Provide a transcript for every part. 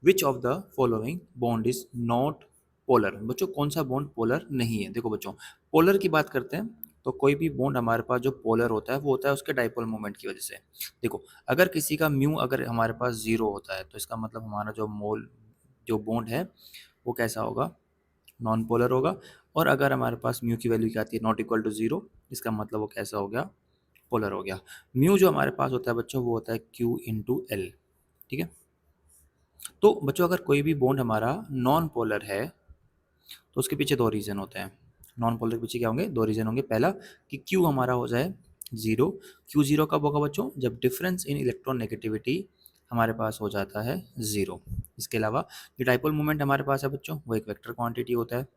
Which of the following bond is not polar. बच्चों कौन सा बॉन्ड पोलर नहीं है? देखो बच्चों, पोलर की बात करते हैं तो कोई भी बॉन्ड हमारे पास जो पोलर होता है वो होता है उसके डाइपोल मोमेंट की वजह से। देखो, अगर किसी का म्यू अगर हमारे पास जीरो होता है तो इसका मतलब हमारा जो मोल जो बॉन्ड है वो कैसा होगा? नॉन पोलर होगा। और अगर हमारे पास म्यू की वैल्यू क्या आती है? नॉट इक्वल टू जीरो, इसका मतलब वो कैसा हो गया? पोलर हो गया। म्यू जो हमारे पास होता है बच्चों वो होता है क्यू इंटू एल। ठीक है। तो बच्चों अगर कोई भी बॉन्ड हमारा नॉन पोलर है तो उसके पीछे दो रीज़न होते हैं। नॉन पोलर के पीछे क्या होंगे? दो रीज़न होंगे। पहला कि क्यू हमारा हो जाए जीरो। क्यू जीरो कब होगा बच्चों? जब डिफरेंस इन इलेक्ट्रॉन नेगेटिविटी हमारे पास हो जाता है जीरो। इसके अलावा जो डाइपोल मोमेंट हमारे पास है बच्चों वो एक वेक्टर क्वांटिटी होता है।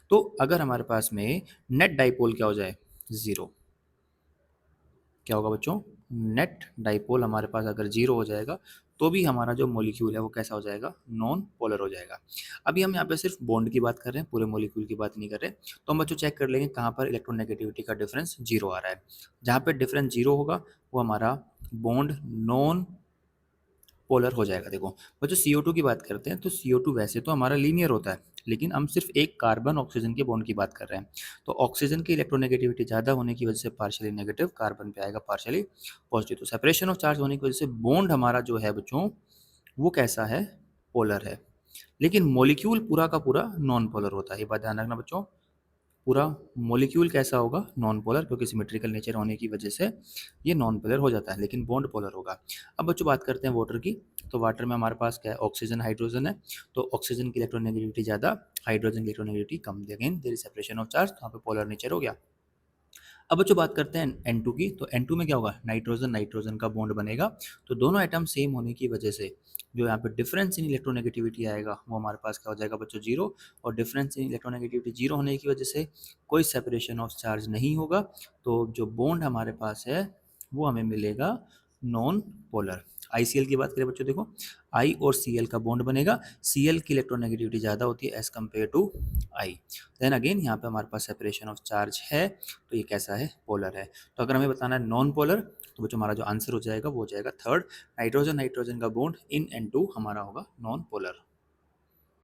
तो अगर हमारे पास में नेट डाइपोल क्या हो जाए? जीरो। क्या होगा बच्चों? नेट डाइपोल हमारे पास अगर जीरो हो जाएगा तो भी हमारा जो मॉलिक्यूल है वो कैसा हो जाएगा? नॉन पोलर हो जाएगा। अभी हम यहाँ पे सिर्फ बॉन्ड की बात कर रहे हैं, पूरे मॉलिक्यूल की बात नहीं कर रहे। तो हम बच्चों चेक कर लेंगे कहाँ पर इलेक्ट्रोनेगेटिविटी का डिफरेंस जीरो आ रहा है। जहाँ पे डिफरेंस जीरो होगा वो हमारा बॉन्ड नॉन पोलर हो जाएगा। देखो बच्चों, CO2 की बात करते हैं तो CO2 वैसे तो हमारा लीनियर होता है, लेकिन हम सिर्फ एक कार्बन ऑक्सीजन के बॉन्ड की बात कर रहे हैं। तो ऑक्सीजन की इलेक्ट्रोनेगेटिविटी ज़्यादा होने की वजह से पार्शियली नेगेटिव, कार्बन पे आएगा पार्शियली पॉजिटिव। तो सेपरेशन ऑफ चार्ज होने की वजह से बॉन्ड हमारा जो है बच्चों वो कैसा है? पोलर है। लेकिन मॉलिक्यूल पूरा का पूरा नॉन पोलर होता है। ये बात ध्यान रखना बच्चों, पूरा मॉलिक्यूल कैसा होगा? नॉन पोलर, क्योंकि सिमेट्रिकल नेचर होने की वजह से ये नॉन पोलर हो जाता है, लेकिन बॉन्ड पोलर होगा। अब बच्चों बात करते हैं वाटर की। तो वाटर में हमारे पास क्या है? ऑक्सीजन हाइड्रोजन है। तो ऑक्सीजन की इलेक्ट्रोनेगेटिविटी ज़्यादा, हाइड्रोजन की इलेक्ट्रोनेगेटिविटी कम। Again there is separation of charge, तो यहाँ पे पोलर नेचर हो गया। अब बच्चों बात करते हैं N2 की। तो N2 में क्या होगा? नाइट्रोजन नाइट्रोजन का बॉन्ड बनेगा। तो दोनों एटम सेम होने की वजह से जो यहाँ पे डिफरेंस इन इलेक्ट्रोनेगेटिविटी आएगा वो हमारे पास क्या हो जाएगा बच्चों? जीरो। और डिफरेंस इन इलेक्ट्रोनेगेटिविटी जीरो होने की वजह से कोई सेपरेशन ऑफ चार्ज नहीं होगा। तो जो बॉन्ड हमारे पास है वो हमें मिलेगा नॉन पोलर। ICl की बात करें बच्चों, देखो I और Cl का बॉन्ड बनेगा। Cl की इलेक्ट्रोनेगेटिविटी ज़्यादा होती है as compared to I। Then again यहाँ पे हमारे पास सेपरेशन ऑफ चार्ज है, तो ये कैसा है? पोलर है। तो अगर हमें बताना है नॉन पोलर तो बच्चों हमारा जो आंसर हो जाएगा वो हो जाएगा थर्ड, नाइट्रोजन नाइट्रोजन का बॉन्ड इन N2 हमारा होगा नॉन पोलर।